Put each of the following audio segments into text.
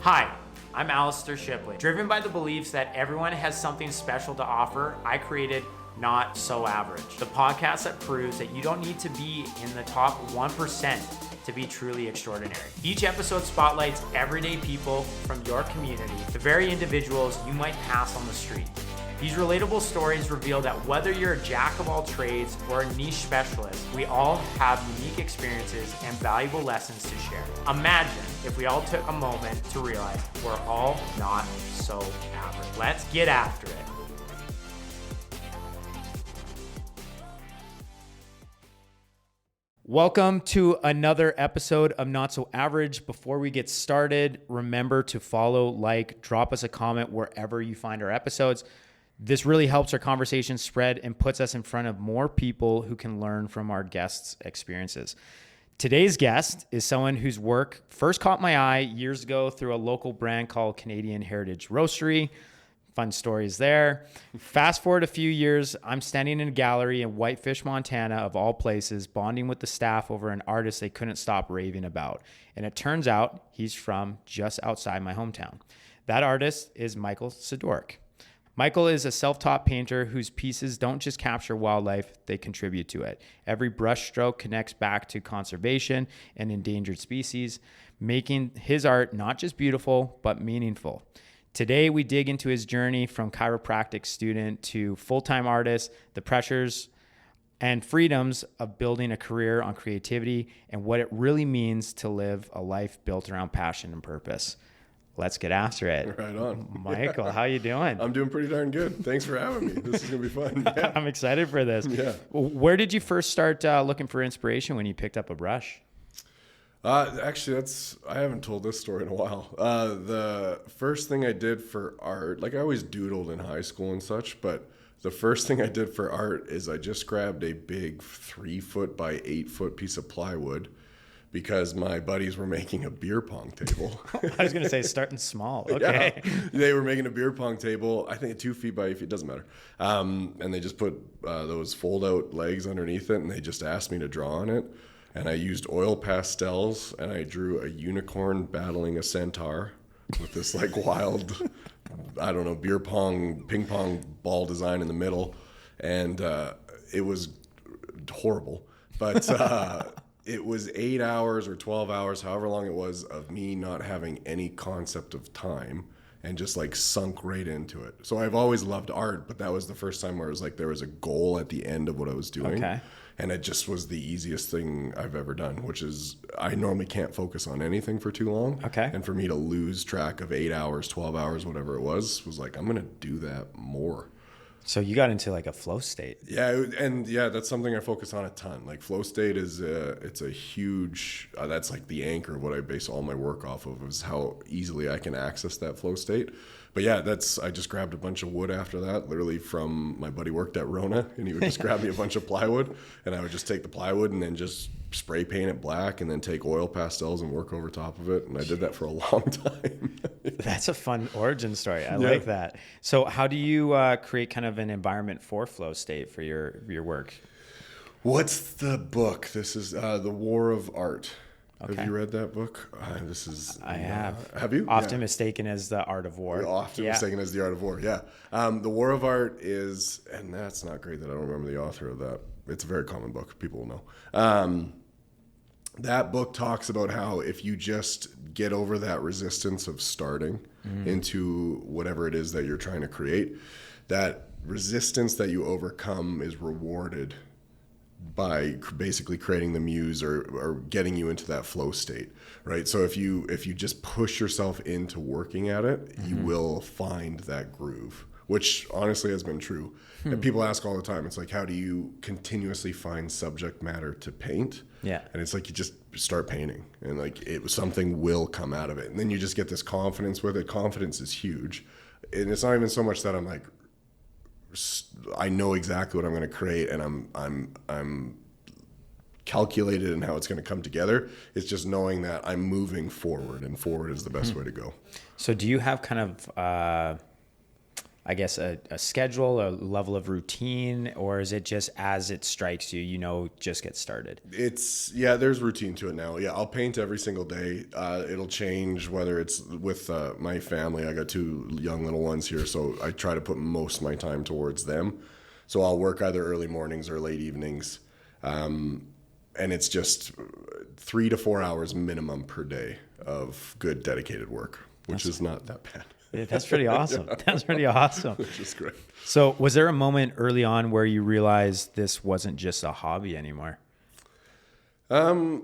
Hi, I'm Alistair Shipley. Driven by the beliefs that everyone has something special to offer, I created Not So Average, the podcast that proves that you don't need to be in the top 1% to be truly extraordinary. Each episode spotlights everyday people from your community, the very individuals you might pass on the street. These relatable stories reveal that whether you're a jack of all trades or a niche specialist, we all have unique experiences and valuable lessons to share. Imagine if we all took a moment to realize we're all not so average. Let's get after it. Welcome to another episode of Not So Average. Before we get started, remember to follow, like, drop us a comment wherever you find our episodes. This really helps our conversation spread and puts us in front of more people who can learn from our guests' experiences. Today's guest is someone whose work first caught my eye years ago through a local brand called Canadian Heritage Roastery. Fun stories there. Fast forward a few years, I'm standing in a gallery in Whitefish, Montana, of all places, bonding with the staff over an artist they couldn't stop raving about. And it turns out he's from just outside my hometown. That artist is Michael Sydoryk. Michael is a self-taught painter whose pieces don't just capture wildlife, they contribute to it. Every brushstroke connects back to conservation and endangered species, making his art not just beautiful, but meaningful. Today, we dig into his journey from chiropractic student to full-time artist, the pressures and freedoms of building a career on creativity, and what it really means to live a life built around passion and purpose. Let's get after it. Right on. Michael, how you doing? I'm doing pretty darn good. Thanks for having me. This is going to be fun. Yeah. I'm excited for this. Yeah. Where did you first start looking for inspiration when you picked up a brush? Actually, I haven't told this story in a while. The first thing I did for art, like I always doodled in high school and such, but the first thing I did for art is I just grabbed a big 3-foot by 8-foot piece of plywood because my buddies were making a beer pong table. I was going to say starting small. Okay. Yeah, they were making a beer pong table, I think 2 feet by 8 feet, doesn't matter. And they just put those fold out legs underneath it, and they just asked me to draw on it. And I used oil pastels, and I drew a unicorn battling a centaur with this like wild, I don't know, ping pong ball design in the middle. And it was horrible. But it was 8 hours or 12 hours, however long it was, of me not having any concept of time and just like sunk right into it. So I've always loved art, but that was the first time where it was like there was a goal at the end of what I was doing. Okay. And it just was the easiest thing I've ever done, which is I normally can't focus on anything for too long. Okay. And for me to lose track of 8 hours, 12 hours, whatever it was like, I'm going to do that more. So you got into like a flow state. Yeah, and yeah, that's something I focus on a ton. Like flow state is it's a huge. That's like the anchor of what I base all my work off of, is how easily I can access that flow state. But yeah, I just grabbed a bunch of wood after that, literally from my buddy worked at Rona, and he would just grab me a bunch of plywood, and I would just take the plywood and then just spray paint it black, and then take oil pastels and work over top of it. And I did that for a long time. That's a fun origin story. I like that. So how do you create kind of an environment for flow state for your work? What's the book? This is The War of Art. Okay. Have you read that book? I have. Have you? Often mistaken as the art of war. Often mistaken as the art of war, yeah. The War of Art is, and that's not great that I don't remember the author of that. It's a very common book. People will know. That book talks about how if you just get over that resistance of starting into whatever it is that you're trying to create, that resistance that you overcome is rewarded by basically creating the muse or getting you into that flow state, right? So if you just push yourself into working at it, you will find that groove, which honestly has been true. And people ask all the time, it's like, how do you continuously find subject matter to paint? Yeah. And it's like, you just start painting, and like something will come out of it. And then you just get this confidence with it. Confidence is huge. And it's not even so much that I'm like, I know exactly what I'm going to create, and I'm calculated in how it's going to come together. It's just knowing that I'm moving forward, and forward is the best way to go. So do you have kind of I guess, a schedule, a level of routine, or is it just as it strikes you, just get started? There's routine to it now. Yeah, I'll paint every single day. It'll change whether it's with my family. I got 2 young little ones here, so I try to put most of my time towards them. So I'll work either early mornings or late evenings. And it's just 3 to 4 hours minimum per day of good dedicated work, which is not that bad. That's pretty awesome. That's pretty awesome. Which is great. So was there a moment early on where you realized this wasn't just a hobby anymore? Yeah,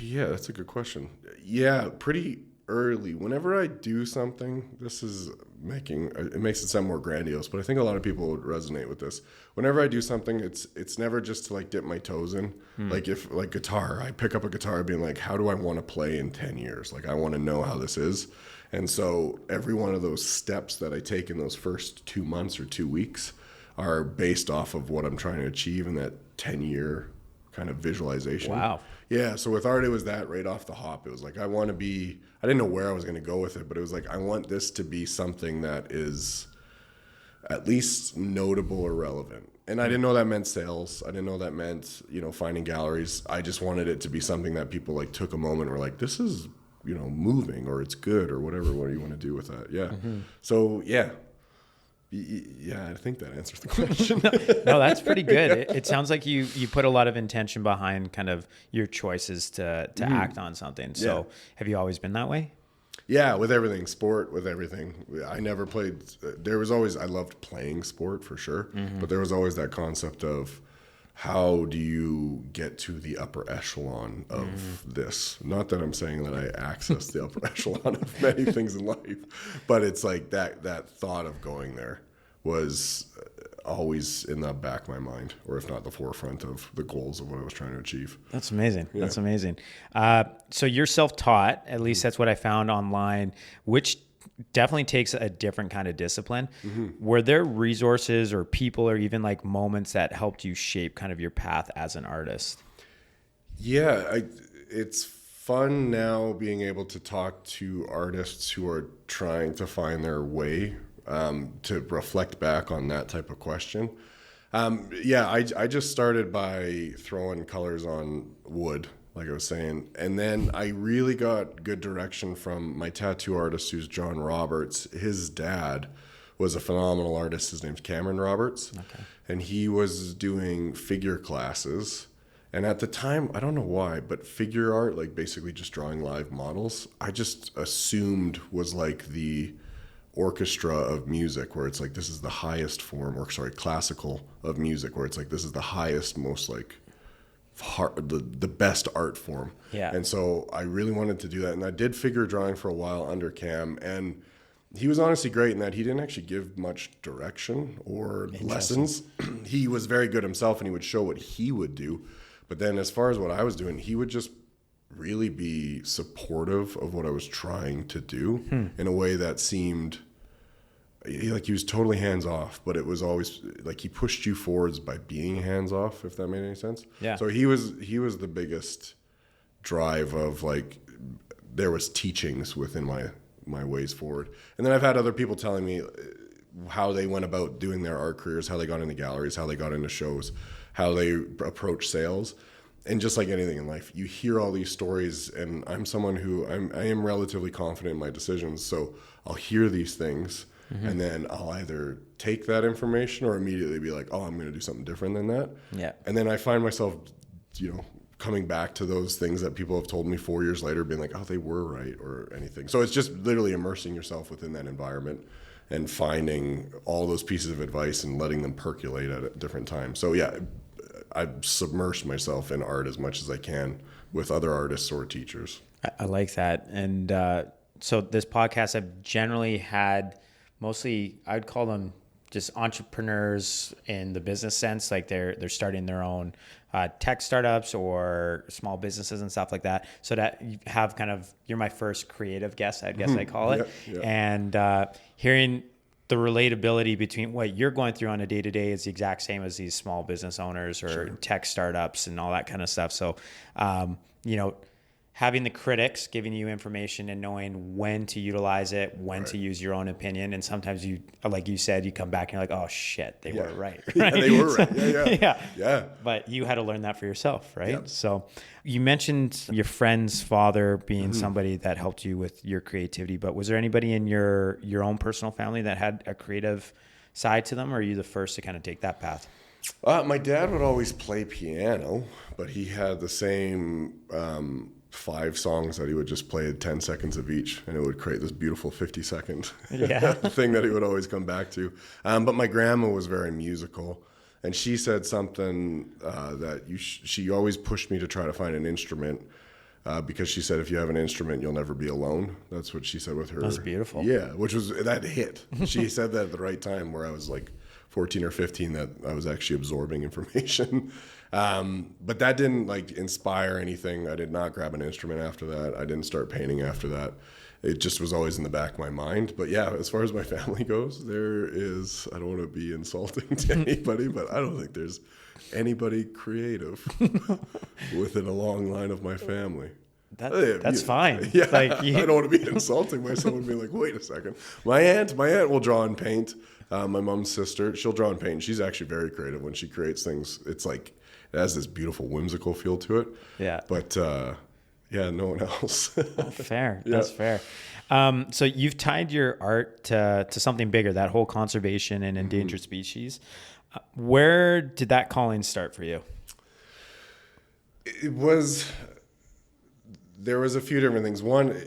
that's a good question. Yeah, pretty early. Whenever I do something, it makes it sound more grandiose, but I think a lot of people would resonate with this. Whenever I do something, it's never just to like dip my toes in. Like if like guitar, I pick up a guitar being like, how do I want to play in 10 years? Like I want to know how this is. And so every one of those steps that I take in those first 2 months or 2 weeks are based off of what I'm trying to achieve in that 10-year kind of visualization. Wow. Yeah, so with art, it was that right off the hop. It was like, I didn't know where I was going to go with it, but it was like, I want this to be something that is at least notable or relevant. And I didn't know that meant sales. I didn't know that meant, finding galleries. I just wanted it to be something that people like took a moment and were like, this is, moving, or it's good, or whatever, what do you want to do with that? Yeah. Mm-hmm. So, yeah. Yeah, I think that answers the question. No, that's pretty good. It sounds like you put a lot of intention behind kind of your choices to act on something. So have you always been that way? Yeah, with everything, sport, with everything. I never played. I loved playing sport for sure, but there was always that concept of how do you get to the upper echelon of this? Not that I'm saying that I access the upper echelon of many things in life, but it's like that thought of going there was always in the back of my mind, or if not the forefront of the goals of what I was trying to achieve. That's amazing. Yeah. That's amazing. So you're self-taught, at least that's what I found online, which definitely takes a different kind of discipline. Were there resources or people or even like moments that helped you shape kind of your path as an artist? Yeah, it's fun now being able to talk to artists who are trying to find their way, to reflect back on that type of question. I just started by throwing colors on wood, like I was saying. And then I really got good direction from my tattoo artist, who's John Roberts. His dad was a phenomenal artist. His name's Cameron Roberts. Okay. And he was doing figure classes. And at the time, I don't know why, but figure art, like basically just drawing live models, I just assumed was like the orchestra of music, where it's like, this is the highest form, classical of music, where it's like, this is the highest, most like, the best art form. Yeah. And so I really wanted to do that. And I did figure drawing for a while under Cam, and he was honestly great in that he didn't actually give much direction or lessons. He was very good himself, and he would show what he would do. But then as far as what I was doing, he would just really be supportive of what I was trying to do in a way that seemed like he was totally hands off, but it was always like he pushed you forwards by being hands off, if that made any sense. Yeah. So he was the biggest drive of like, there was teachings within my ways forward. And then I've had other people telling me how they went about doing their art careers, how they got into galleries, how they got into shows, how they approach sales. And just like anything in life, you hear all these stories, and I'm someone who I am relatively confident in my decisions. So I'll hear these things, and then I'll either take that information or immediately be like, oh, I'm going to do something different than that. Yeah. And then I find myself, coming back to those things that people have told me 4 years later, being like, oh, they were right, or anything. So it's just literally immersing yourself within that environment and finding all those pieces of advice and letting them percolate at different times. So yeah, I've submersed myself in art as much as I can with other artists or teachers. I like that. And so this podcast, I've generally had mostly, I'd call them just entrepreneurs in the business sense, like they're starting their own tech startups or small businesses and stuff like that. So that you have kind of, you're my first creative guest, I guess I call it. Yeah. And hearing the relatability between what you're going through on a day-to-day is the exact same as these small business owners or tech startups and all that kind of stuff. So, having the critics giving you information and knowing when to utilize it, when to use your own opinion. And sometimes you, like you said, you come back and you're like, oh shit, they were right. Yeah, they were right. Yeah. But you had to learn that for yourself, right? Yeah. So you mentioned your friend's father being somebody that helped you with your creativity, but was there anybody in your own personal family that had a creative side to them, or are you the first to kind of take that path? My dad would always play piano, but he had the same 5 songs that he would just play 10 seconds of each, and it would create this beautiful 50-second thing that he would always come back to. But my grandma was very musical, and she said something that she always pushed me to try to find an instrument, because she said, if you have an instrument, you'll never be alone. That's what she said with her. That's beautiful. Yeah, that hit. She said that at the right time, where I was like 14 or 15, that I was actually absorbing information. But that didn't like inspire anything. I did not grab an instrument after that. I didn't start painting after that. It just was always in the back of my mind. But yeah, as far as my family goes, I don't want to be insulting to anybody, but I don't think there's anybody creative within a long line of my family. That's fine. Yeah, I don't want to be insulting by someone being like, wait a second. My aunt will draw and paint. My mom's sister, she'll draw and paint. She's actually very creative when she creates things. It's like, it has this beautiful whimsical feel to it. Yeah. But no one else. Fair. Yeah. That's fair. So you've tied your art to something bigger, that whole conservation and endangered species. Where did that calling start for you? There was a few different things. One,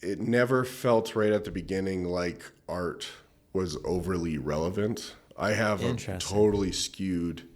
it never felt right at the beginning like art was overly relevant. I have a totally skewed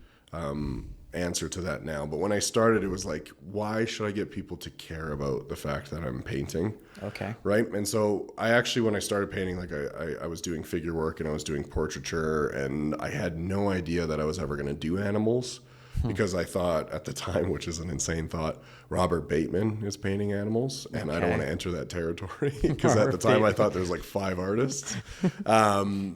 answer to that now. But when I started, it was like, why should I get people to care about the fact that I'm painting? Okay. Right? And so I actually, when I started painting, like I was doing figure work and I was doing portraiture, and I had no idea that I was ever going to do animals. Because I thought at the time, which is an insane thought, Robert Bateman is painting animals, and I don't want to enter that territory, because at the time I thought there was like 5 artists. And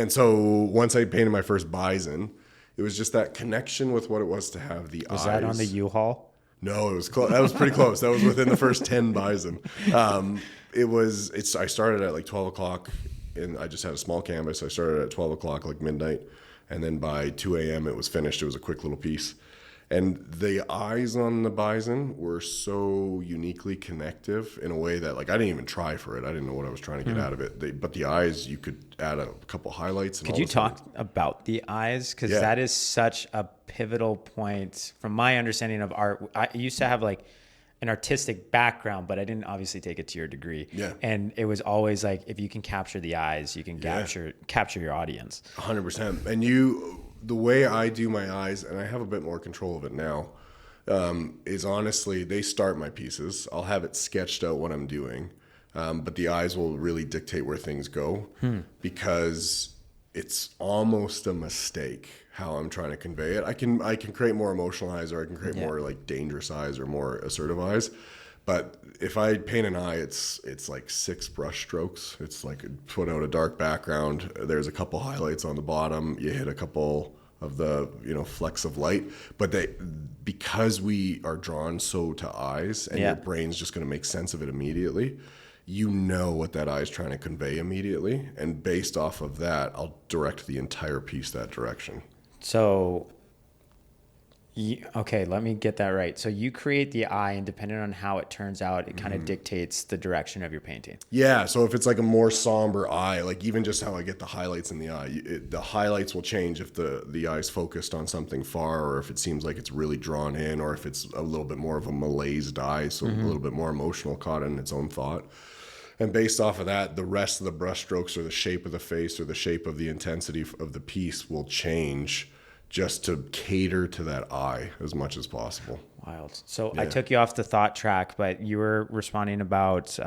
so once I painted my first bison, it was just that connection with what it was to have the eyes. Was that on the U-Haul? No, it was close. That was pretty close. That was within the first 10 bison. I started at like 12 o'clock, and I just had a small canvas. I started at 12 o'clock, like midnight. And then by 2 a.m. it was finished. It was a quick little piece. And the eyes on the bison were so uniquely connective in a way that, like, I didn't even try for it. I didn't know what I was trying to get out of it. But the eyes, you could add a couple highlights. And could you talk about the eyes? Because that is such a pivotal point from my understanding of art. I used to have like an artistic background, but I didn't obviously take it to your degree. Yeah. And it was always like, if you can capture the eyes, you can capture your audience. 100%. And the way I do my eyes, and I have a bit more control of it now, is honestly, they start my pieces. I'll have it sketched out what I'm doing. But the eyes will really dictate where things go, because it's almost a mistake how I'm trying to convey it. I can create more emotional eyes, or I can create more like dangerous eyes or more assertive eyes. But if I paint an eye, it's like 6 brush strokes. It's like put out a dark background. There's a couple highlights on the bottom. You hit a couple of the flecks of light. But because we are drawn so to eyes, and your brain's just going to make sense of it immediately. You know what that eye is trying to convey immediately, and based off of that, I'll direct the entire piece that direction. So, okay, let me get that right. So you create the eye, and depending on how it turns out, it kind of dictates the direction of your painting. Yeah, so if it's like a more somber eye, like even just how I get the highlights in the eye, the highlights will change if the eye's focused on something far, or if it seems like it's really drawn in, or if it's a little bit more of a malaised eye, so a little bit more emotional, caught in its own thought. And based off of that, the rest of the brush strokes or the shape of the face or the shape of the intensity of the piece will change, just to cater to that eye as much as possible. Wild. So I took you off the thought track, but you were responding about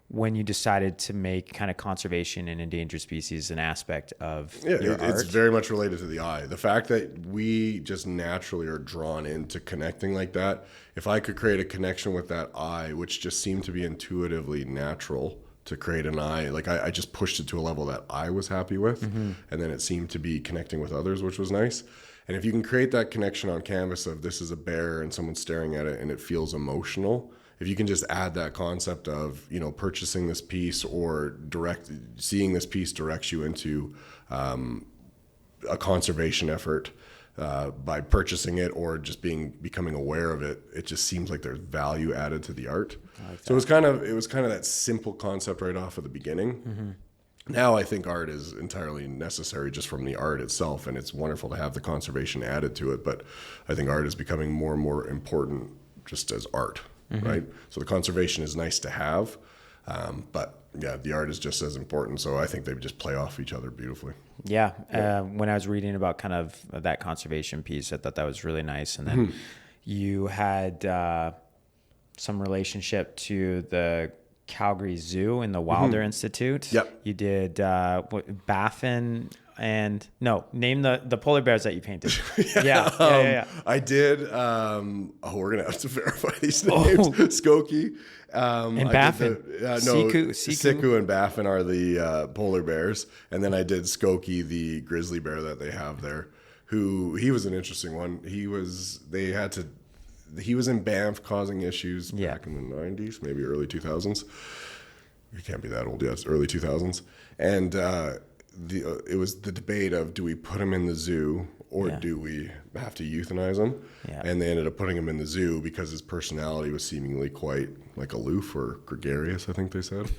when you decided to make kind of conservation and endangered species an aspect of your art. It's very much related to the eye. The fact that we just naturally are drawn into connecting like that. If I could create a connection with that eye, which just seemed to be intuitively natural to create an eye, like I just pushed it to a level that I was happy with, and then it seemed to be connecting with others, which was nice. And if you can create that connection on canvas of this is a bear and someone's staring at it and it feels emotional, if you can just add that concept of, you know, purchasing this piece or seeing this piece directs you into a conservation effort by purchasing it or just becoming aware of it, it just seems like there's value added to the art. So it was kind of that simple concept right off of the beginning. Mm-hmm. Now I think art is entirely necessary just from the art itself, and it's wonderful to have the conservation added to it. But I think art is becoming more and more important just as art, right? So the conservation is nice to have, but yeah, the art is just as important. So I think they just play off each other beautifully. Yeah. When I was reading about kind of that conservation piece, I thought that was really nice. And then you had some relationship to the Calgary Zoo and the Wilder Institute. Yep. You did Baffin name the polar bears that you painted. Yeah. I did. We're gonna have to verify these names. Skokie and Baffin. Siku and Baffin are the polar bears, and then I did Skokie, the grizzly bear that they have there. He was an interesting one. He was in Banff causing issues back in the 90s, maybe early 2000s. You can't be that old yet. It's early 2000s. And it was the debate of, do we put him in the zoo or do we have to euthanize him? Yeah. And they ended up putting him in the zoo because his personality was seemingly quite like aloof or gregarious, I think they said.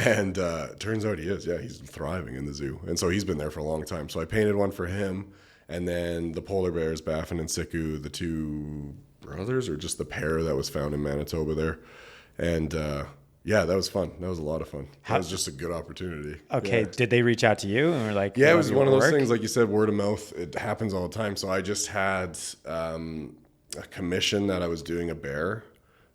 And turns out he is. Yeah, he's thriving in the zoo. And so he's been there for a long time. So I painted one for him. And then the polar bears, Baffin and Siku, the two brothers, or just the pair that was found in Manitoba there. And that was fun. That was a lot of fun. That was just a good opportunity. Okay. Yeah. Did they reach out to you and were like, yeah, it was one of those things, like you said, word of mouth. It happens all the time. So I just had a commission that I was doing a bear.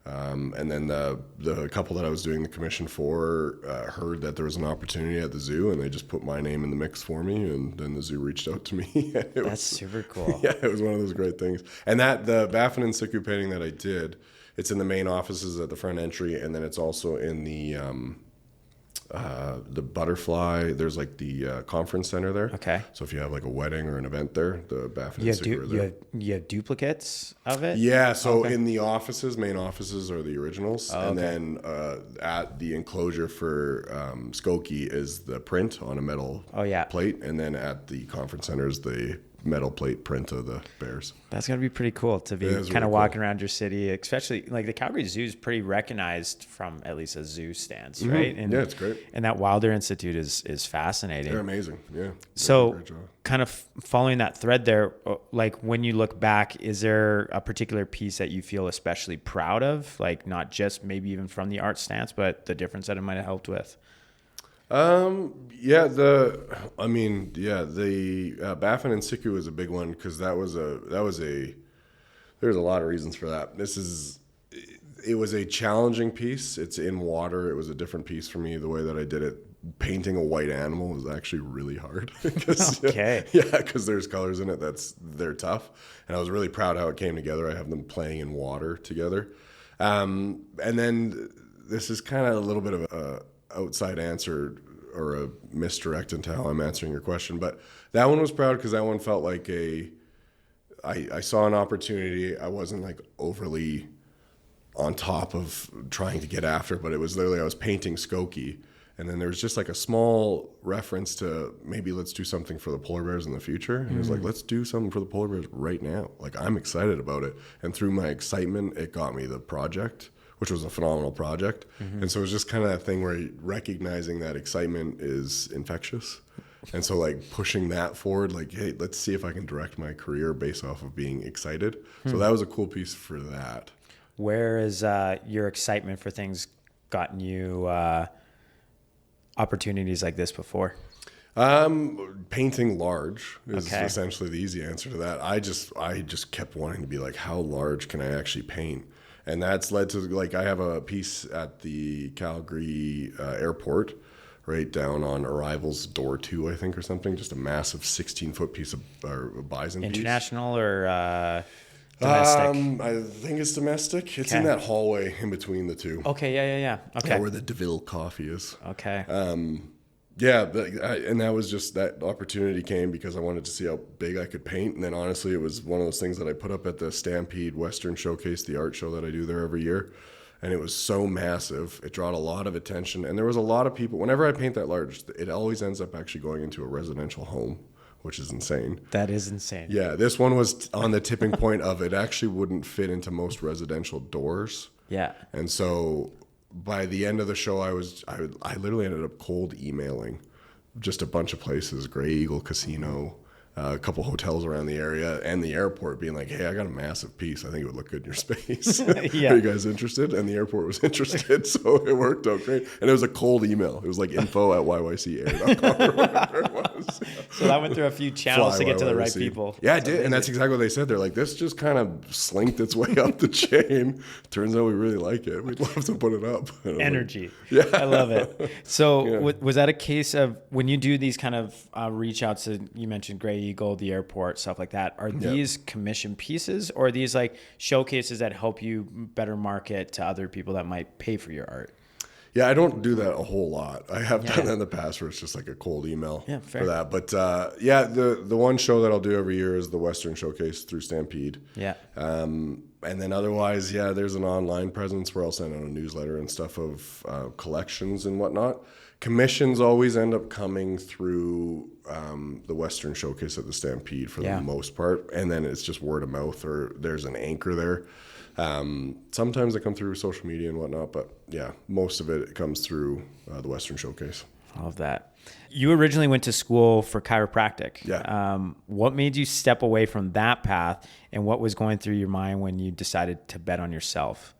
And then the couple that I was doing the commission for heard that there was an opportunity at the zoo, and they just put my name in the mix for me, and then the zoo reached out to me. That's super cool. Yeah, it was one of those great things. And the Baffin and Siku painting that I did, it's in the main offices at the front entry, and then it's also in the butterfly. There's like the conference center there. Okay. So if you have like a wedding or an event there, the Baffin and Siku are there. You have duplicates of it? Yeah. So in the offices, main offices are the originals. And then at the enclosure for Skokie is the print on a metal plate. And then at the conference center is the metal plate print of the bears. That's going to be pretty cool to be kind of walking around your city, especially like the Calgary Zoo is pretty recognized from at least a zoo stance, right? And, yeah, it's great. And that Wilder Institute is fascinating. They're amazing. Yeah. So kind of following that thread there, like when you look back, is there a particular piece that you feel especially proud of? Like not just maybe even from the art stance, but the difference that it might have helped with? The Baffin and Siku is a big one because there's a lot of reasons for that. It was a challenging piece. It's in water. It was a different piece for me. The way that I did it, painting a white animal was actually really hard. Because there's colors in it they're tough. And I was really proud how it came together. I have them playing in water together. And then this is kind of a little bit of a outside answer or a misdirect into how I'm answering your question, but that one was proud because that one felt like I saw an opportunity. I wasn't like overly on top of trying to get after, but it was literally I was painting Skokie, and then there was just like a small reference to maybe let's do something for the polar bears in the future. And it was like, let's do something for the polar bears right now. Like I'm excited about it, and through my excitement, it got me the project, which was a phenomenal project. And so it was just kind of that thing where recognizing that excitement is infectious. And so like pushing that forward, like, hey, let's see if I can direct my career based off of being excited. So that was a cool piece for that. Where is your excitement for things gotten you opportunities like this before? Painting large is essentially the easy answer to that. I just kept wanting to be like, how large can I actually paint? And that's led to, like, I have a piece at the Calgary airport, right down on arrivals door 2, I think, or something. Just a massive 16-foot piece of bison International piece. Or domestic? I think it's domestic. It's in that hallway in between the two. Okay, yeah. Okay. Where the DeVille coffee is. Okay. And that was just, that opportunity came because I wanted to see how big I could paint. And then honestly, it was one of those things that I put up at the Stampede Western Showcase, the art show that I do there every year. and it was so massive. It drawed a lot of attention, and there was a lot of people. Whenever I paint that large, it always ends up actually going into a residential home, which is insane. That is insane. Yeah, this one was on the tipping point of it actually wouldn't fit into most residential doors. Yeah. And so by the end of the show, I literally ended up cold emailing just a bunch of places, Grey Eagle Casino, a couple hotels around the area, and the airport, being like, hey, I got a massive piece. I think it would look good in your space. Yeah. Are you guys interested? And the airport was interested, so it worked out great. And it was a cold email. It was like info@yycair.com or whatever it was. So that went through a few channels to get to the right people. Yeah, it did. And that's exactly what they said. They're like, this just kind of slinked its way up the chain. Turns out we really like it. We'd love to put it up. Energy. Like, yeah. I love it. So was that a case of when you do these kind of reach outs to, you mentioned Grey Eagle, the airport, stuff like that, are these commission pieces, or are these like showcases that help you better market to other people that might pay for your art? Yeah, I don't do that a whole lot. I have done that in the past where it's just like a cold email for that. But the one show that I'll do every year is the Western Showcase through Stampede. Yeah. And then otherwise, there's an online presence where I'll send out a newsletter and stuff of collections and whatnot. Commissions always end up coming through the Western Showcase at the Stampede for the most part. And then it's just word of mouth, or there's an anchor there. Sometimes they come through social media and whatnot, but most of it comes through the Western Showcase. I love that. You originally went to school for chiropractic. Yeah. What made you step away from that path, and what was going through your mind when you decided to bet on yourself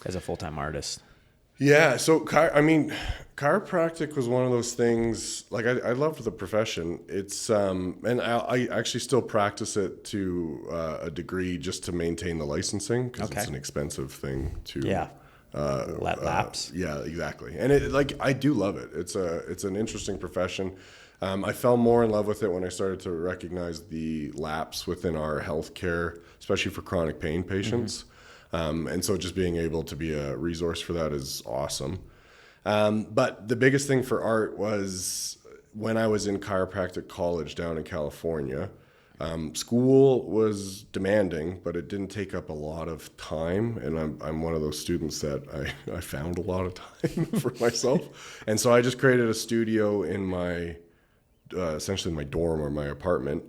as a full-time artist? Yeah, so chiropractic was one of those things. Like I loved the profession. It's and I actually still practice it to a degree just to maintain the licensing, because it's an expensive thing to let lapse. Yeah, exactly. And I do love it. It's an interesting profession. I fell more in love with it when I started to recognize the lapse within our healthcare, especially for chronic pain patients. Mm-hmm. And so just being able to be a resource for that is awesome. But the biggest thing for art was when I was in chiropractic college down in California. School was demanding, but it didn't take up a lot of time. And I'm one of those students that I found a lot of time for myself. And so I just created a studio in my, essentially my dorm or my apartment.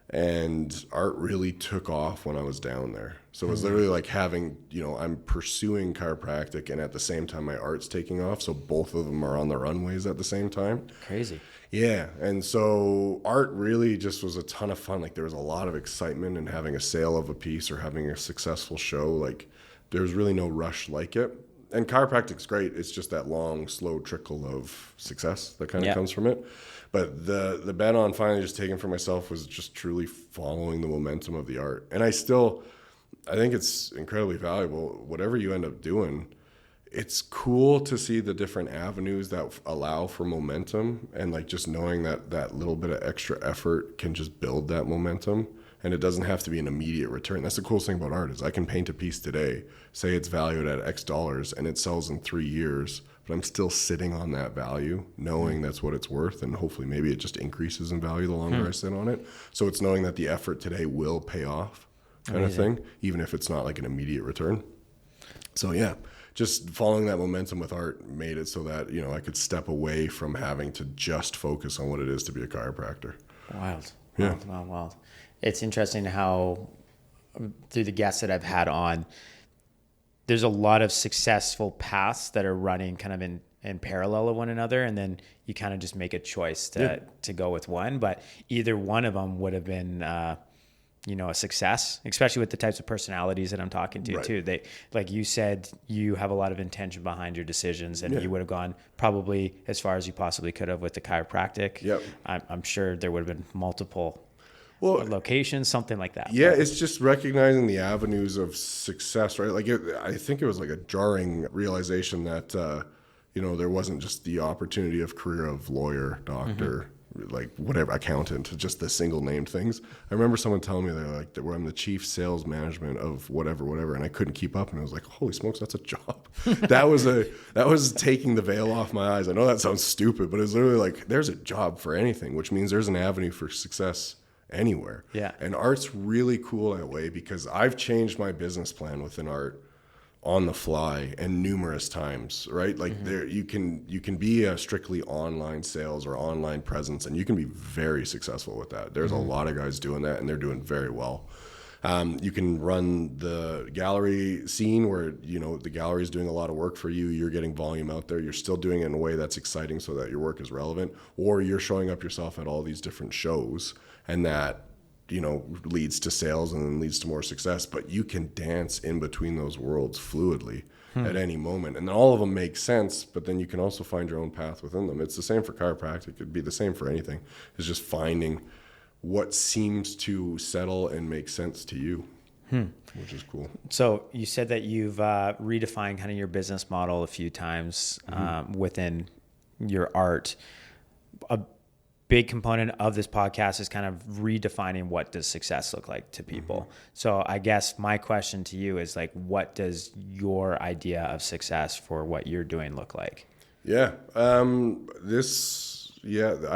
And art really took off when I was down there. So it was literally like having, I'm pursuing chiropractic, and at the same time my art's taking off. So both of them are on the runways at the same time. Crazy. Yeah. And so art really just was a ton of fun. Like there was a lot of excitement in having a sale of a piece or having a successful show. Like there's really no rush like it. And chiropractic's great. It's just that long, slow trickle of success that kind of comes from it. But the bet on finally just taking for myself was just truly following the momentum of the art. And I think it's incredibly valuable. Whatever you end up doing, it's cool to see the different avenues that allow for momentum, and like just knowing that little bit of extra effort can just build that momentum. And it doesn't have to be an immediate return. That's the coolest thing about art is I can paint a piece today, say it's valued at X dollars, and it sells in 3 years, but I'm still sitting on that value, knowing that's what it's worth, and hopefully maybe it just increases in value the longer I sit on it. So it's knowing that the effort today will pay off kind of thing, even if it's not like an immediate return. So just following that momentum with art made it so that, I could step away from having to just focus on what it is to be a chiropractor. Wild. Yeah. Wild. It's interesting how through the guests that I've had on, there's a lot of successful paths that are running kind of in parallel of one another. And then you kind of just make a choice to go with one, but either one of them would have been, a success, especially with the types of personalities that I'm talking to too. They, like you said, you have a lot of intention behind your decisions, and you would have gone probably as far as you possibly could have with the chiropractic. Yep. I'm sure there would have been multiple locations, something like that. Yeah, it's just recognizing the avenues of success, right? Like I think it was like a jarring realization that, there wasn't just the opportunity of career of lawyer, doctor, like whatever, accountant, just the single named things. I remember someone telling me they're like, where I'm the chief sales management of whatever, and I couldn't keep up, and I was like, holy smokes, that's a job. that was taking the veil off my eyes. I know that sounds stupid, but it's literally like there's a job for anything, which means there's an avenue for success anywhere. Yeah. And art's really cool that way, because I've changed my business plan within art on the fly and numerous times, right? Like there, you can be a strictly online sales or online presence, and you can be very successful with that. There's a lot of guys doing that, and they're doing very well. You can run the gallery scene where, you know, the gallery is doing a lot of work for you. You're getting volume out there. You're still doing it in a way that's exciting so that your work is relevant, or you're showing up yourself at all these different shows, and that, you know, leads to sales and then leads to more success. But you can dance in between those worlds fluidly at any moment. And all of them make sense, but then you can also find your own path within them. It's the same for chiropractic. It'd be the same for anything. It's just finding what seems to settle and make sense to you, which is cool. So you said that you've redefined kind of your business model a few times within your art. A big component of this podcast is kind of redefining what does success look like to people. So I guess my question to you is like, what does your idea of success for what you're doing look like? Yeah. I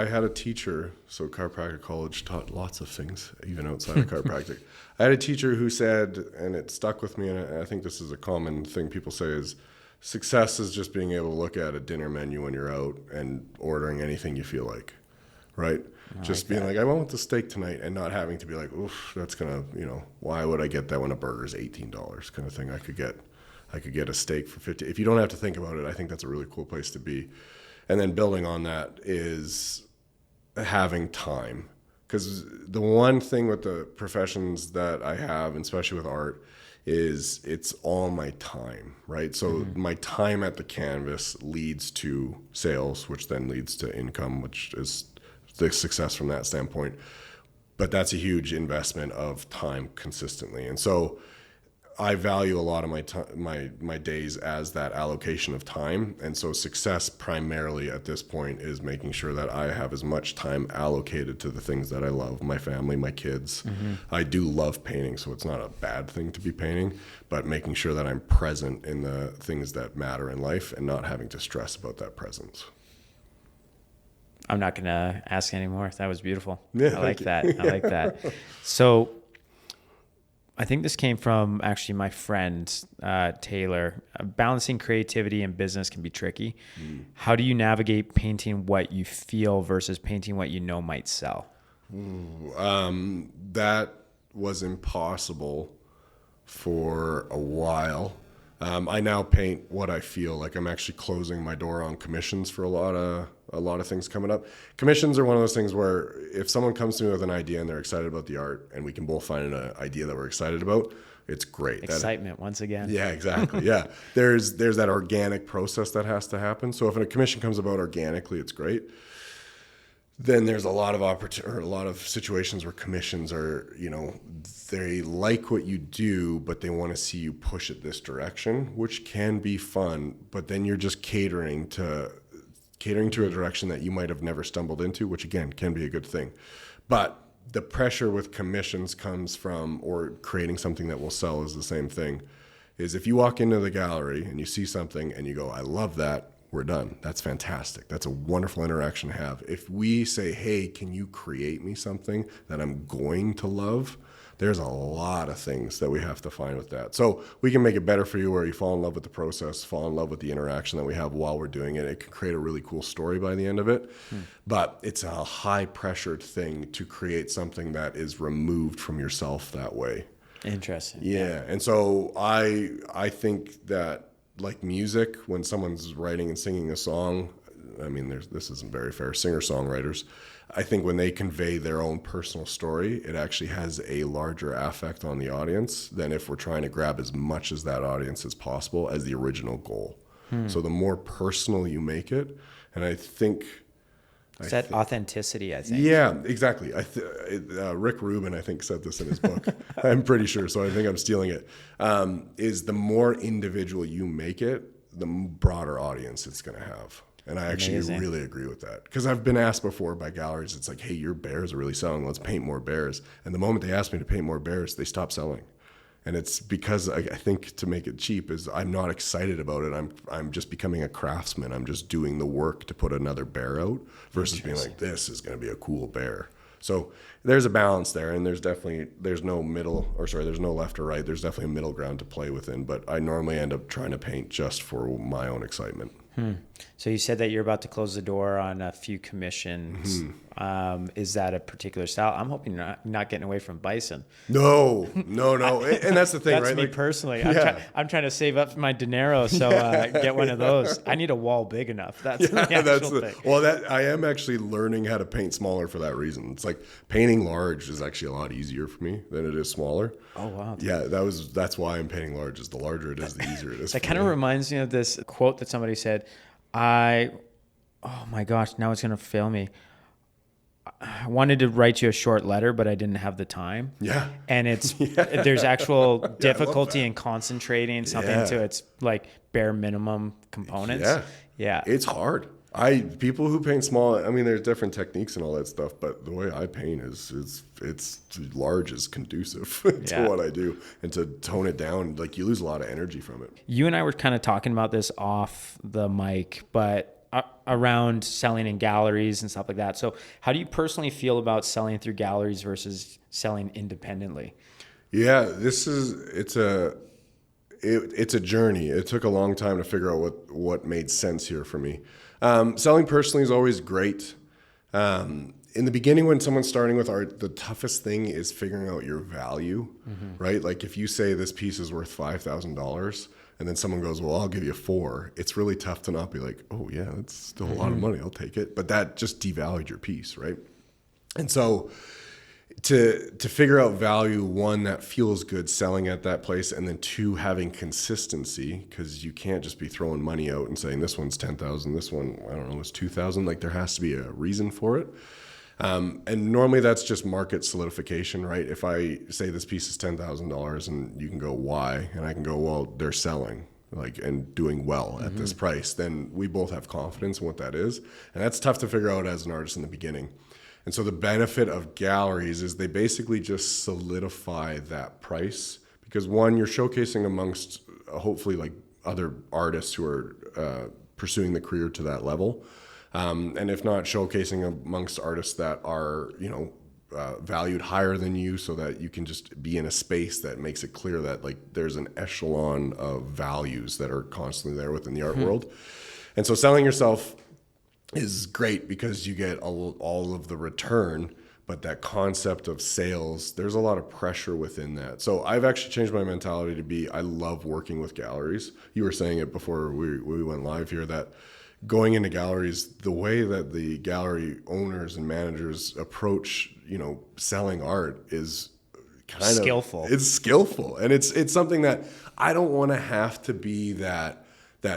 had a teacher. So chiropractic college taught lots of things, even outside of chiropractic. I had a teacher who said, and it stuck with me, and I think this is a common thing people say, is success is just being able to look at a dinner menu when you're out and ordering anything you feel like, right? Just being like, I want the steak tonight, and not having to be like, oof, that's going to, you know, why would I get that when a burger's $18 kind of thing? I could get a steak for $50. If you don't have to think about it, I think that's a really cool place to be. And then building on that is having time. Because the one thing with the professions that I have, and especially with art, is it's all my time, right? So my time at the canvas leads to sales, which then leads to income, which is the success from that standpoint. But that's a huge investment of time consistently. And so I value a lot of my days as that allocation of time. And so success primarily at this point is making sure that I have as much time allocated to the things that I love, my family, my kids. I do love painting, so it's not a bad thing to be painting, but making sure that I'm present in the things that matter in life and not having to stress about that presence. I'm not going to ask anymore. That was beautiful. Yeah, I like that. I like that. So I think this came from actually my friend, Taylor. Balancing creativity and business can be tricky. How do you navigate painting what you feel versus painting what you know might sell? That was impossible for a while. I now paint what I feel. Like I'm actually closing my door on commissions for a lot of things coming up. Commissions are one of those things where if someone comes to me with an idea and they're excited about the art and we can both find an idea that we're excited about, it's great. Excitement once again. Yeah, exactly. Yeah. There's that organic process that has to happen. So if a commission comes about organically, it's great. Then there's a lot of situations where commissions are, you know, they like what you do, but they want to see you push it this direction, which can be fun, but then you're just catering to a direction that you might have never stumbled into, which again can be a good thing. But the pressure with commissions comes from, or creating something that will sell is the same thing, is if you walk into the gallery and you see something and you go, I love that, we're done. That's fantastic. That's a wonderful interaction to have. If we say, hey, can you create me something that I'm going to love? There's a lot of things that we have to find with that. So we can make it better for you where you fall in love with the process, fall in love with the interaction that we have while we're doing it. It can create a really cool story by the end of it. But it's a high pressured thing to create something that is removed from yourself that way. Interesting. Yeah. And so I think that, like music, when someone's writing and singing a song, I mean, this isn't very fair, singer-songwriters, I think when they convey their own personal story, it actually has a larger affect on the audience than if we're trying to grab as much as that audience as possible as the original goal. So the more personal you make it, and I think... It's that authenticity, I think. Yeah, exactly. Rick Rubin, I think, said this in his book. I'm pretty sure, so I think I'm stealing it. Is the more individual you make it, the broader audience it's going to have. And I actually really agree with that. Because I've been asked before by galleries, it's like, hey, your bears are really selling. Let's paint more bears. And the moment they ask me to paint more bears, they stop selling. And it's because I think to make it cheap is I'm not excited about it. I'm just becoming a craftsman. I'm just doing the work to put another bear out versus being like, this is going to be a cool bear. So there's a balance there, and there's no left or right. There's definitely a middle ground to play within, but I normally end up trying to paint just for my own excitement. So you said that you're about to close the door on a few commissions. Is that a particular style? I'm hoping you're not getting away from bison. No. And that's the thing, That's right? me Like, personally. yeah. I'm trying to save up my dinero, so get one of those. I need a wall big enough. That's the actual thing. Well, that I am actually learning how to paint smaller for that reason. It's like painting large is actually a lot easier for me than it is smaller. Oh, wow. Yeah, that's why I'm painting large. Is the larger it is, the easier it is. That kind of reminds me of this quote that somebody said. Oh my gosh, now it's going to fail me. I wanted to write you a short letter, but I didn't have the time. Yeah. And there's actual difficulty in concentrating something to its like bare minimum components. Yeah. It's hard. People who paint small, I mean, there's different techniques and all that stuff, but the way I paint it's large is conducive to what I do, and to tone it down, like you lose a lot of energy from it. You and I were kind of talking about this off the mic, but around selling in galleries and stuff like that. So how do you personally feel about selling through galleries versus selling independently? Yeah, it's a journey. It took a long time to figure out what made sense here for me. Selling personally is always great. In the beginning, when someone's starting with art, the toughest thing is figuring out your value, right? Like if you say this piece is worth $5,000 and then someone goes, well, I'll give you $4,000. It's really tough to not be like, oh yeah, that's still a lot of money. I'll take it. But that just devalued your piece, right? And so to figure out value, one, that feels good selling at that place, and then two, having consistency, because you can't just be throwing money out and saying this one's $10,000, this one, I don't know, is $2,000. Like there has to be a reason for it. And normally that's just market solidification, right? If I say this piece is $10,000 and you can go, why? And I can go, well, they're selling and doing well at this price, then we both have confidence in what that is. And that's tough to figure out as an artist in the beginning. And so the benefit of galleries is they basically just solidify that price, because one, you're showcasing amongst hopefully like other artists who are pursuing the career to that level. And if not, showcasing amongst artists that are, valued higher than you, so that you can just be in a space that makes it clear that like there's an echelon of values that are constantly there within the art world. And so selling yourself is great because you get all of the return, but that concept of sales, there's a lot of pressure within that. So I've actually changed my mentality to be, I love working with galleries. You were saying it before we went live here, that going into galleries, the way that the gallery owners and managers approach, selling art is kind of skillful. It's skillful. And it's something that I don't want to have to be that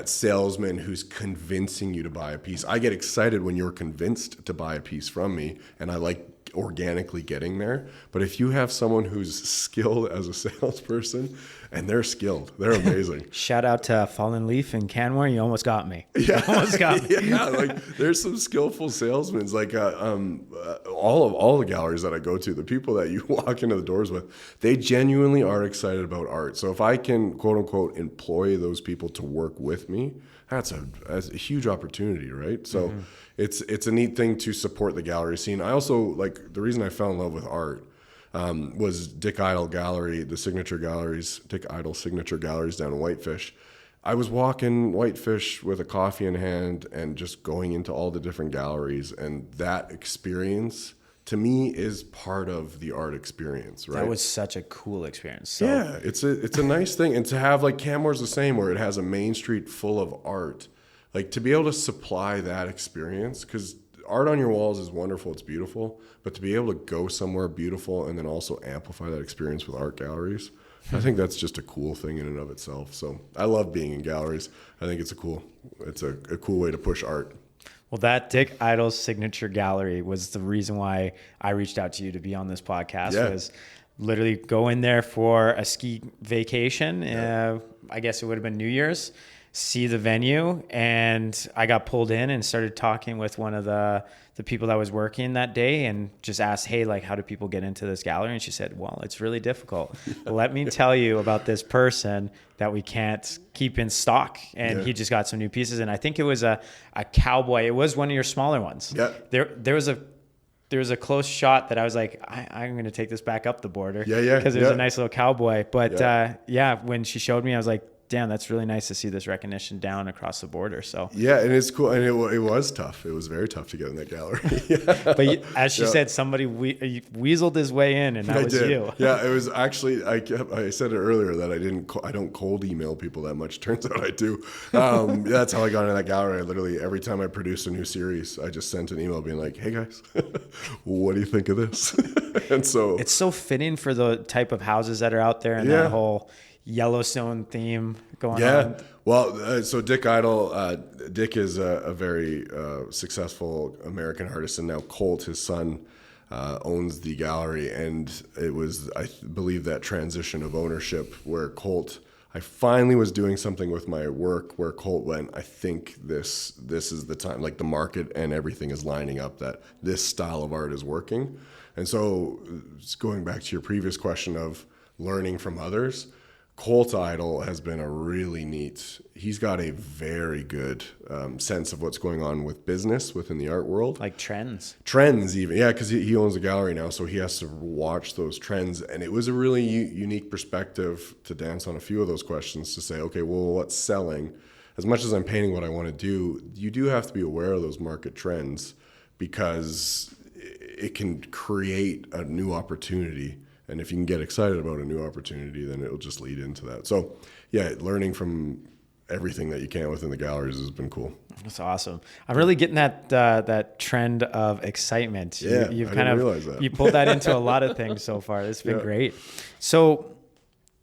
salesman who's convincing you to buy a piece. I get excited when you're convinced to buy a piece from me, and I like organically getting there. But if you have someone who's skilled as a salesperson, and they're skilled, they're amazing. Shout out to Fallen Leaf in Canmore. You almost got me. Yeah, almost got me. Yeah, like there's some skillful salesmen. Like all the galleries that I go to, the people that you walk into the doors with, they genuinely are excited about art. So if I can quote unquote employ those people to work with me, that's a huge opportunity, right? So it's a neat thing to support the gallery scene. I also, like, the reason I fell in love with art was Dick Idle Signature Galleries down in Whitefish. I was walking Whitefish with a coffee in hand and just going into all the different galleries, and that experience to me is part of the art experience, right? That was such a cool experience. So. Yeah, it's a nice thing. And to have, like, Canmore's the same, where it has a main street full of art, like to be able to supply that experience, because art on your walls is wonderful, it's beautiful, but to be able to go somewhere beautiful and then also amplify that experience with art galleries, I think that's just a cool thing in and of itself. So I love being in galleries. I think it's a cool way to push art. Well, that Dick Idle's Signature Gallery was the reason why I reached out to you to be on this podcast. Yeah. Was literally go in there for a ski vacation. I guess it would have been New Year's. See the venue, and I got pulled in and started talking with one of the people that was working that day, and just asked, hey, like, how do people get into this gallery? And she said, well, it's really difficult. Let me tell you about this person that we can't keep in stock. And he just got some new pieces. And I think it was a cowboy. It was one of your smaller ones. Yeah. There was a there was a close shot that I was like, I'm going to take this back up the border. Yeah. Because it was a nice little cowboy. But when she showed me, I was like, damn, that's really nice to see this recognition down across the border. So yeah, and it's cool, and it was tough. It was very tough to get in that gallery. But as she said, somebody weaseled his way in, and that was you. Yeah, it was actually. I said it earlier that I don't cold email people that much. Turns out I do. That's how I got in that gallery. I literally, every time I produced a new series, I just sent an email being like, "Hey guys, what do you think of this?" And so it's so fitting for the type of houses that are out there and that whole Yellowstone theme going on. Well, so Dick Idle, Dick is a very successful American artist, and now Colt, his son, owns the gallery. And it was, I believe, that transition of ownership where Colt, I finally was doing something with my work where Colt went, I think this is the time, like the market and everything is lining up that this style of art is working. And so going back to your previous question of learning from others, Colt Idol has been a really neat, he's got a very good sense of what's going on with business within the art world. Like trends even. Yeah, because he owns a gallery now, so he has to watch those trends. And it was a really unique perspective to dance on a few of those questions to say, okay, well, what's selling? As much as I'm painting what I want to do, you do have to be aware of those market trends because it can create a new opportunity. And if you can get excited about a new opportunity, then it'll just lead into that. So, yeah, learning from everything that you can within the galleries has been cool. That's awesome. I'm really getting that trend of excitement. Yeah, You've I kind didn't of realize that. You pulled that into a lot of things so far. It's been great. So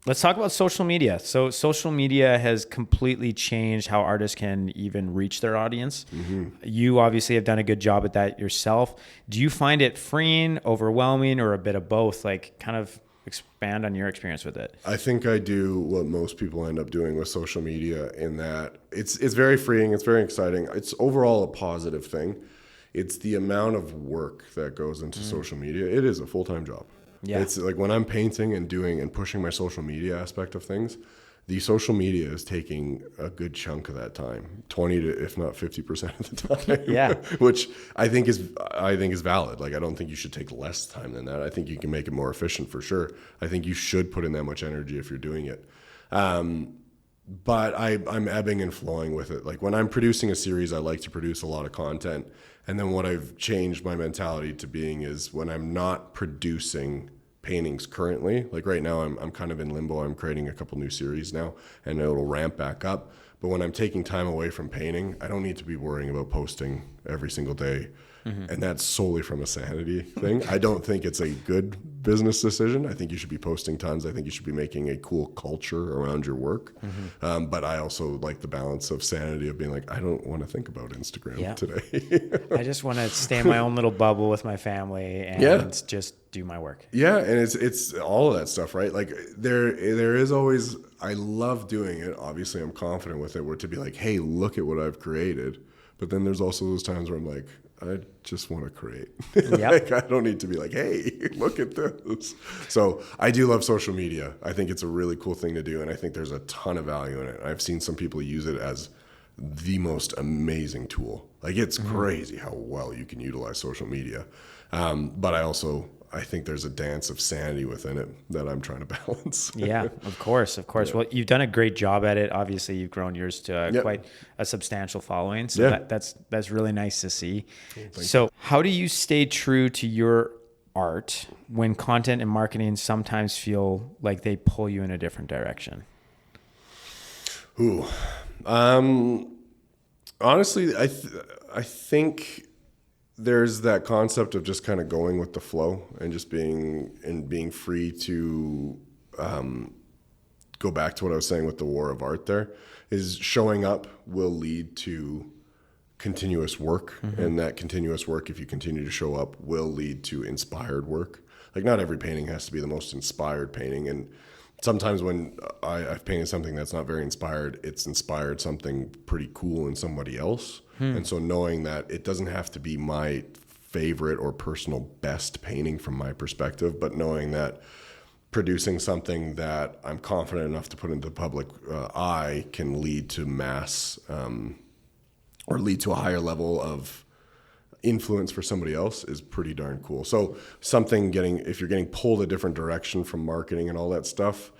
let's talk about social media. So social media has completely changed how artists can even reach their audience. Mm-hmm. You obviously have done a good job at that yourself. Do you find it freeing, overwhelming, or a bit of both? Like, kind of expand on your experience with it. I think I do what most people end up doing with social media in that it's very freeing. It's very exciting. It's overall a positive thing. It's the amount of work that goes into social media. It is a full-time job. Yeah. It's like when I'm painting and doing and pushing my social media aspect of things, the social media is taking a good chunk of that time, 20 to if not 50% of the time. Yeah. Which I think is valid. Like, I don't think you should take less time than that. I think you can make it more efficient for sure. I think you should put in that much energy if you're doing it. But I'm ebbing and flowing with it. Like when I'm producing a series, I like to produce a lot of content. And then what I've changed my mentality to being is when I'm not producing paintings currently, like right now I'm kind of in limbo. I'm creating a couple new series now and it'll ramp back up. But when I'm taking time away from painting, I don't need to be worrying about posting every single day. Mm-hmm. And that's solely from a sanity thing. I don't think it's a good business decision. I think you should be posting tons. I think you should be making a cool culture around your work. Mm-hmm. But I also like the balance of sanity of being like, I don't want to think about Instagram today. I just want to stay in my own little bubble with my family and just do my work. Yeah, and it's all of that stuff, right? Like there is always, I love doing it. Obviously, I'm confident with it, where to be like, hey, look at what I've created. But then there's also those times where I'm like, I just want to create. Yep. Like, I don't need to be like, hey, look at this. So I do love social media. I think it's a really cool thing to do, and I think there's a ton of value in it. I've seen some people use it as the most amazing tool. Like, it's crazy how well you can utilize social media. But I think there's a dance of sanity within it that I'm trying to balance. Yeah, of course. Yeah. Well, you've done a great job at it. Obviously, you've grown yours to quite a substantial following. So that's really nice to see. So how do you stay true to your art when content and marketing sometimes feel like they pull you in a different direction? Honestly, I think there's that concept of just kind of going with the flow and just being free to go back to what I was saying with the war of art. There is showing up will lead to continuous work, and that continuous work, if you continue to show up, will lead to inspired work. Like, not every painting has to be the most inspired painting, and sometimes when I've painted something that's not very inspired, it's inspired something pretty cool in somebody else. And so knowing that it doesn't have to be my favorite or personal best painting from my perspective, but knowing that producing something that I'm confident enough to put into the public eye can lead to mass or lead to a higher level of influence for somebody else is pretty darn cool. So if you're getting pulled a different direction from marketing and all that stuff,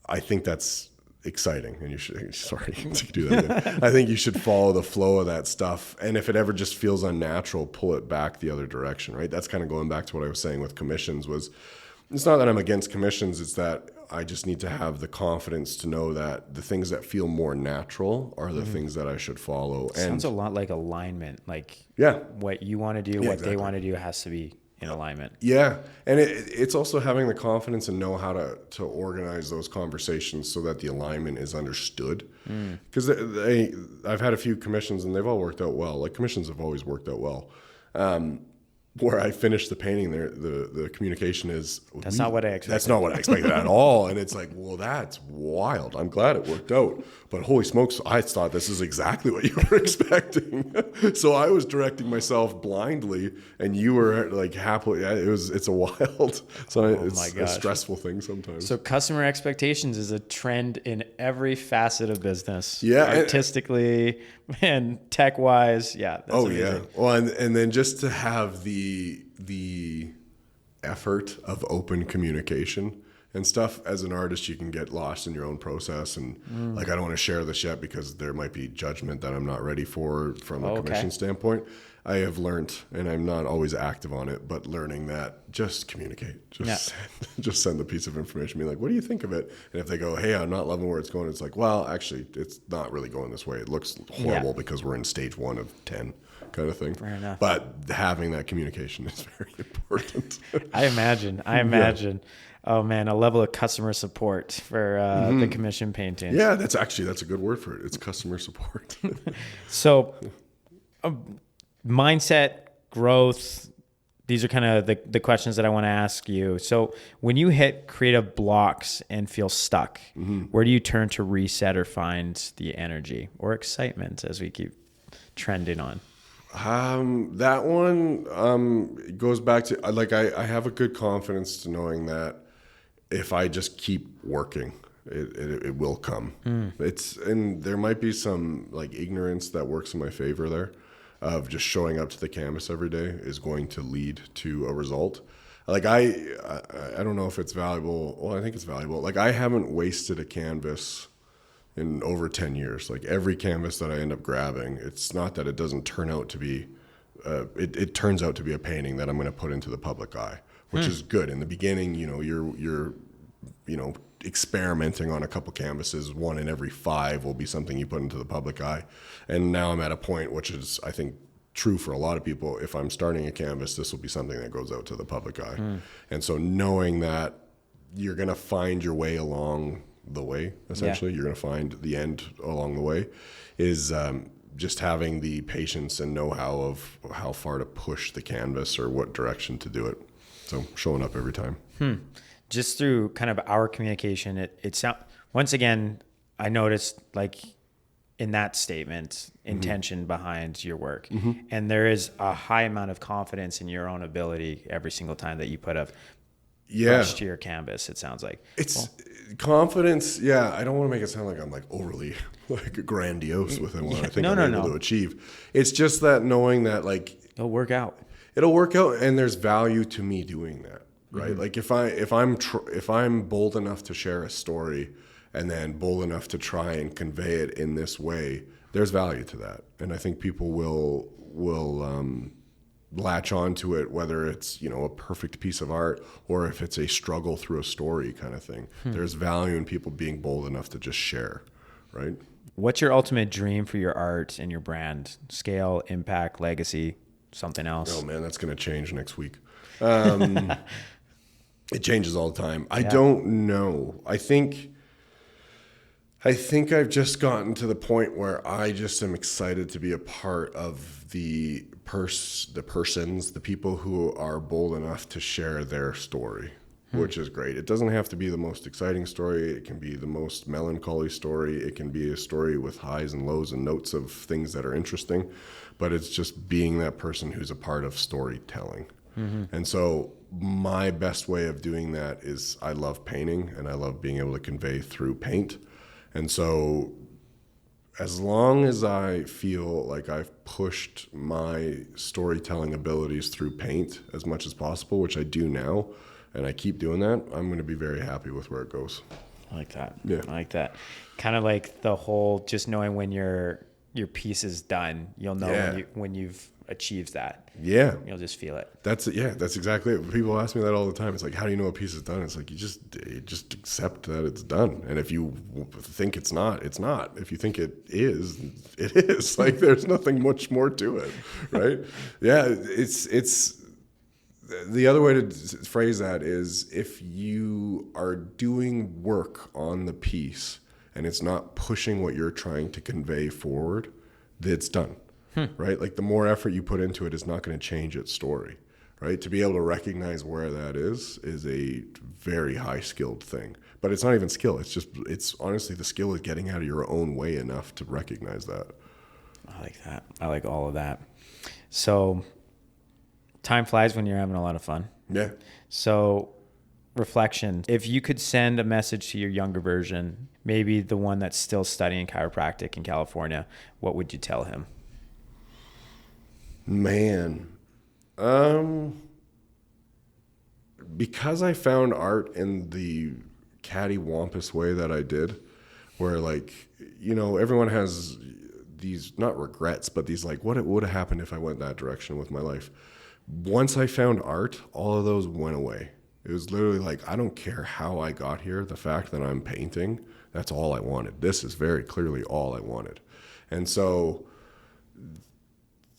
I think that's exciting, and you should, sorry to do that again. I think you should follow the flow of that stuff. And if it ever just feels unnatural, pull it back the other direction, right? That's kind of going back to what I was saying with commissions. It's not that I'm against commissions, it's that I just need to have the confidence to know that the things that feel more natural are the things that I should follow. Sounds a lot like alignment. Like what you want to do, what exactly. They want to do has to be in alignment. Yeah. And it's also having the confidence and know how to organize those conversations so that the alignment is understood. Because I've had a few commissions and they've all worked out well. Like commissions have always worked out well. Where I finished the painting, the communication is that's not what I expected. That's not what I expected at all. And it's like, well, that's wild. I'm glad it worked out, but holy smokes, I thought this is exactly what you were expecting. So I was directing myself blindly, and you were like happily. It's a wild. So it's a stressful thing sometimes. So customer expectations is a trend in every facet of business. Yeah, artistically and tech wise. Yeah. That's amazing. Yeah. Well, and then just to have the effort of open communication and stuff. As an artist, you can get lost in your own process and like, I don't want to share this yet because there might be judgment that I'm not ready for from a commission standpoint. I have learned, and I'm not always active on it, but learning that just communicate, just send the piece of information, be like, what do you think of it? And if they go, hey, I'm not loving where it's going, it's like, well, actually, it's not really going this way. It looks horrible because we're in stage 1 of 10 kind of thing. Fair enough. But having that communication is very important. I imagine. Oh man, a level of customer support for the commission painting. Yeah, that's a good word for it. It's customer support. So mindset, growth, these are kind of the questions that I want to ask you. So when you hit creative blocks and feel stuck, where do you turn to reset or find the energy or excitement as we keep trending on? That one goes back to like I have a good confidence to knowing that if I just keep working, it will come. And there might be some like ignorance that works in my favor there, of just showing up to the canvas every day is going to lead to a result. Like I don't know if it's valuable. Well, I think it's valuable. Like I haven't wasted a canvas in over 10 years. Like every canvas that I end up grabbing, it's not that it doesn't turn out to be, it turns out to be a painting that I'm going to put into the public eye, which is good. In the beginning, you're experimenting on a couple canvases. 1 in every 5 will be something you put into the public eye. And now I'm at a point, which is, I think, true for a lot of people. If I'm starting a canvas, this will be something that goes out to the public eye. And so knowing that you're going to find your way along the way, essentially, you're going to find the end along the way, is just having the patience and know-how of how far to push the canvas or what direction to do it. So showing up every time. Just through kind of our communication, it sound, once again, I noticed like in that statement, intention behind your work. And there is a high amount of confidence in your own ability every single time that you put a brush to your canvas, it sounds like. It's confidence. Yeah. I don't want to make it sound like I'm like overly like grandiose with what I think I'm able to achieve. It's just that knowing that like it'll work out and there's value to me doing that. Right. Like if I'm bold enough to share a story and then bold enough to try and convey it in this way, there's value to that. And I think people will latch onto it, whether it's, a perfect piece of art or if it's a struggle through a story kind of thing. There's value in people being bold enough to just share. Right. What's your ultimate dream for your art and your brand? Scale, impact, legacy, something else? Oh man, that's going to change next week. It changes all the time. I don't know. I think I've just gotten to the point where I just am excited to be a part of the persons, the people who are bold enough to share their story, which is great. It doesn't have to be the most exciting story. It can be the most melancholy story. It can be a story with highs and lows and notes of things that are interesting, but it's just being that person who's a part of storytelling. And so my best way of doing that is I love painting and I love being able to convey through paint. And so as long as I feel like I've pushed my storytelling abilities through paint as much as possible, which I do now, and I keep doing that, I'm going to be very happy with where it goes. I like that. Yeah. I like that. Kind of like the whole, just knowing when your piece is done, you'll know when you've achieved that. Yeah. You'll just feel it. That's exactly it. People ask me that all the time. It's like, how do you know a piece is done? It's like, you just accept that it's done. And if you think it's not, it's not. If you think it is, it is. Like, there's nothing much more to it, right? Yeah, it's the other way to phrase that is, if you are doing work on the piece and it's not pushing what you're trying to convey forward, it's done. Right? Like, the more effort you put into it is not going to change its story, right? To be able to recognize where that is a very high skilled thing, but it's not even skill. It's honestly, the skill is getting out of your own way enough to recognize that. I like that. I like all of that. So time flies when you're having a lot of fun. Yeah. So reflection, if you could send a message to your younger version, maybe the one that's still studying chiropractic in California, what would you tell him? Man, because I found art in the cattywampus way that I did, where, like, everyone has these, not regrets, but these, like, what it would have happened if I went that direction with my life. Once I found art, all of those went away. It was literally like, I don't care how I got here. The fact that I'm painting, that's all I wanted. This is very clearly all I wanted. And so,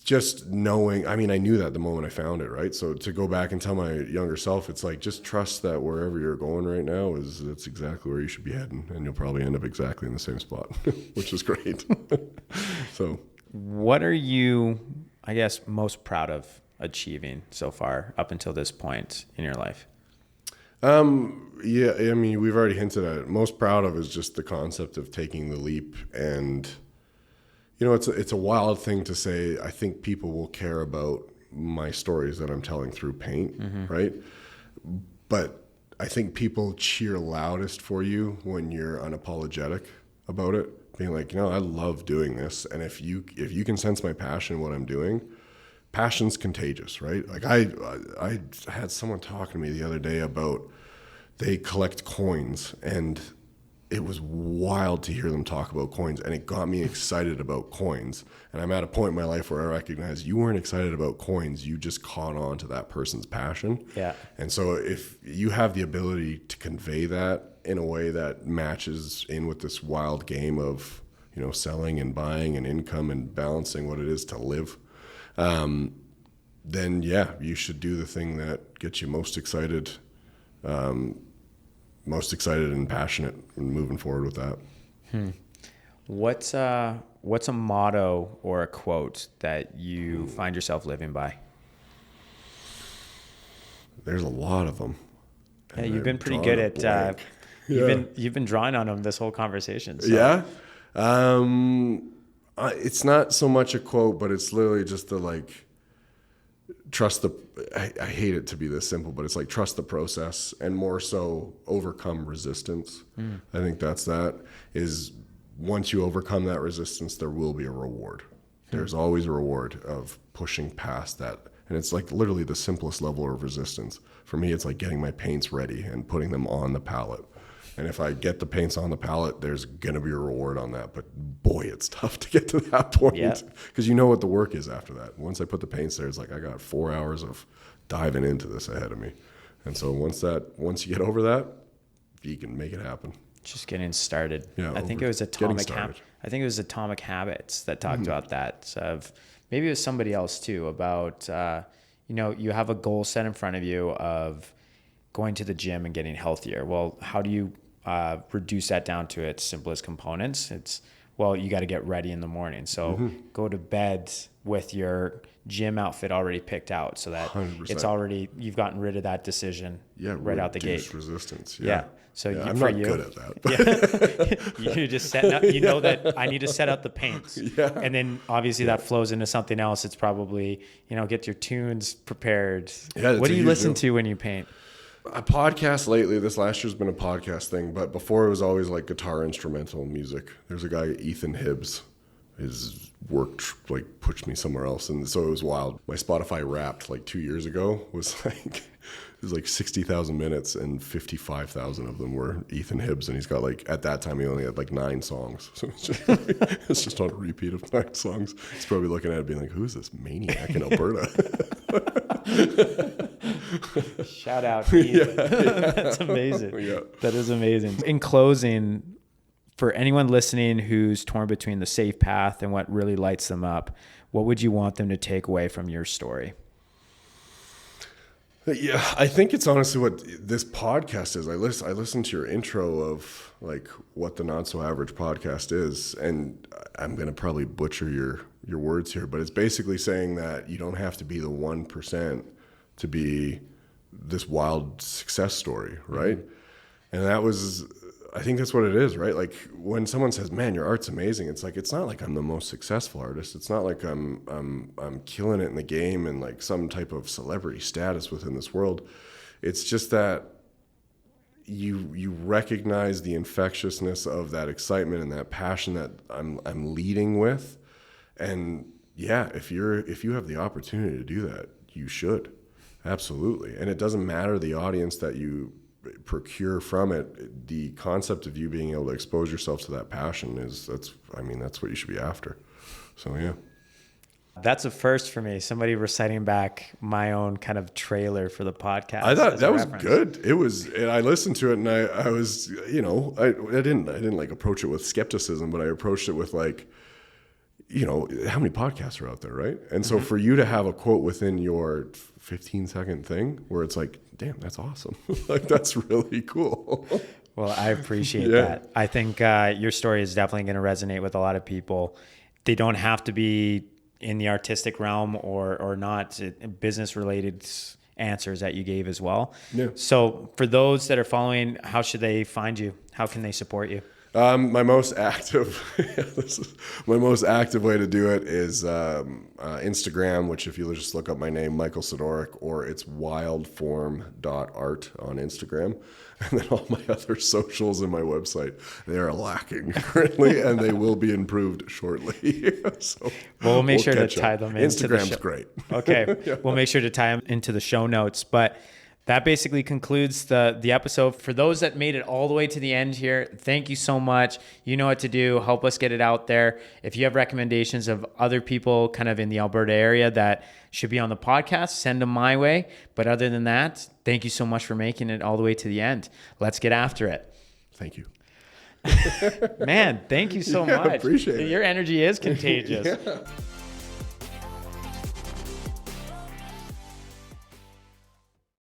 just knowing, I knew that the moment I found it, right? So to go back and tell my younger self, it's like, just trust that wherever you're going right now that's exactly where you should be heading, and you'll probably end up exactly in the same spot, which is great. So, what are you, I guess, most proud of achieving so far up until this point in your life? Yeah, we've already hinted at it. Most proud of is just the concept of taking the leap. And it's a wild thing to say. I think people will care about my stories that I'm telling through paint, right? But I think people cheer loudest for you when you're unapologetic about it, being like, I love doing this, and if you can sense my passion in what I'm doing, passion's contagious, right? Like, I had someone talking to me the other day about, they collect coins, and it was wild to hear them talk about coins, and it got me excited about coins. And I'm at a point in my life where I recognize, you weren't excited about coins, you just caught on to that person's passion. Yeah. And so if you have the ability to convey that in a way that matches in with this wild game of, selling and buying and income and balancing what it is to live, then yeah, you should do the thing that gets you most excited and passionate, and moving forward with that. What's a motto or a quote that you find yourself living by? There's a lot of them. Yeah, you've been pretty good at you've been drawing on them this whole conversation. So. Yeah. It's not so much a quote, but it's literally just the, trust the, I hate it to be this simple, but it's like, trust the process, and more so overcome resistance. I think that is, once you overcome that resistance, there will be a reward. There's always a reward of pushing past that. And it's like literally the simplest level of resistance. For me, it's like getting my paints ready and putting them on the palette. And if I get the paints on the palette, there's going to be a reward on that. But boy, it's tough to get to that point, because you know what the work is after that. Once I put the paints there, it's like, I got 4 hours of diving into this ahead of me. And so once you get over that, you can make it happen. Just getting started. Yeah, I think it was Atomic Habits that talked about that. Of maybe it was somebody else too, about you have a goal set in front of you of going to the gym and getting healthier. Well, how do you reduce that down to its simplest components? You got to get ready in the morning. So go to bed with your gym outfit already picked out, so that 100%. It's already, you've gotten rid of that decision right out the gate. Resistance. Yeah. So I'm not good at that. Yeah. You just set up, that I need to set out the paints. Yeah. And then obviously that flows into something else. It's probably, get your tunes prepared. Yeah, what do you listen to when you paint? A podcast lately. This last year's been a podcast thing, but before it was always like guitar instrumental music. There's a guy, Ethan Hibbs. His work like pushed me somewhere else, and so it was wild. My Spotify Wrapped like 2 years ago was like 60,000 minutes, and 55,000 of them were Ethan Hibbs, and he's got like at that time he only had like 9 songs, so it's just on a repeat of 9 songs. He's probably looking at it being like, "Who's this maniac in Alberta?" Shout out, Ethan. That's amazing. Yeah. That is amazing. In closing, for anyone listening who's torn between the safe path and what really lights them up, what would you want them to take away from your story? Yeah, I think it's honestly what this podcast is. I listened to your intro of like what the Not So Average podcast is, and I'm going to probably butcher your words here, but it's basically saying that you don't have to be the 1% to be this wild success story, right? Mm-hmm. And that was, I think that's what it is, right? Like when someone says, "Man, your art's amazing," it's like, it's not like I'm the most successful artist. It's not like I'm killing it in the game and like some type of celebrity status within this world. It's just that you recognize the infectiousness of that excitement and that passion that I'm leading with. And yeah, if you have the opportunity to do that, you should. Absolutely. And it doesn't matter the audience that you procure from it. The concept of you being able to expose yourself to that passion that's what you should be after. So yeah. That's a first for me. Somebody reciting back my own kind of trailer for the podcast. I thought that was good. It was, and I listened to it, and I was, I didn't like approach it with skepticism, but I approached it with like, how many podcasts are out there, right? And so for you to have a quote within your 15-second thing where it's like, damn, that's awesome. Like, that's really cool. Well, I appreciate that. I think your story is definitely going to resonate with a lot of people. They don't have to be in the artistic realm or not. Business related answers that you gave as well. Yeah. So for those that are following, how should they find you? How can they support you? My most active way to do it is Instagram, which if you just look up my name, Michael Sydoryk, or it's wildform.art on Instagram. And then all my other socials and my website, they are lacking currently, and they will be improved shortly. So we'll make sure to tie them into Instagram's great. Okay. Yeah. We'll make sure to tie them into the show notes. But that basically concludes the episode. For those that made it all the way to the end here, thank you so much. You know what to do. Help us get it out there. If you have recommendations of other people kind of in the Alberta area that should be on the podcast, send them my way. But other than that, thank you so much for making it all the way to the end. Let's get after it. Thank you. Man, thank you so much. Appreciate it. Your energy is contagious. Yeah.